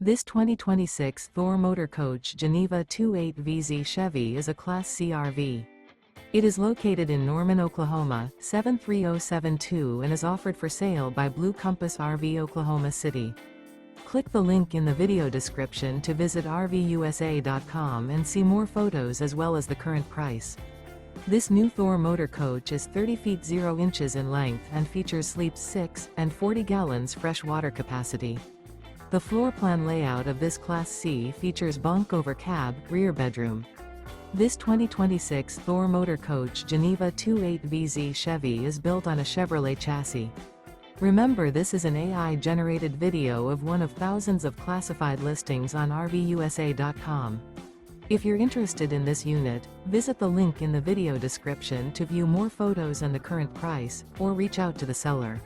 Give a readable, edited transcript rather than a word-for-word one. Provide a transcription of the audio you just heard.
This 2026 Thor Motor Coach Geneva 28VZ Chevy is a Class C RV. It is located in Norman, Oklahoma, 73072 and is offered for sale by Blue Compass RV Oklahoma City. Click the link in the video description to visit RVUSA.com and see more photos as well as the current price. This new Thor Motor Coach is 30 feet 0 inches in length and features sleeps 6 and 40 gallons fresh water capacity. The floor plan layout of this Class C features bunk over cab, rear bedroom. This 2026 Thor Motor Coach Geneva 28VZ Chevy is built on a Chevrolet chassis. Remember, this is an AI-generated video of one of thousands of classified listings on RVUSA.com. If you're interested in this unit, visit the link in the video description to view more photos and the current price, or reach out to the seller.